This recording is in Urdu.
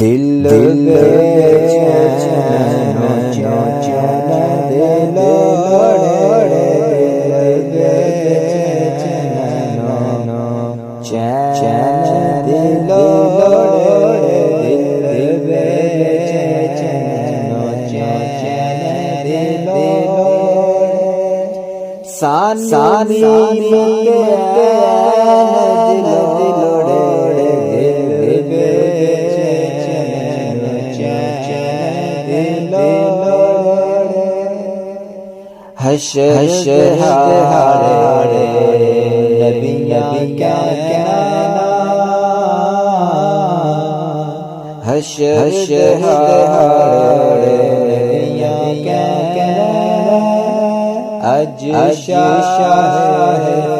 دل حشر ہارے نبیاں کیا کہنا، حشر ہارے نبیاں کیا کہنا، اج شاہ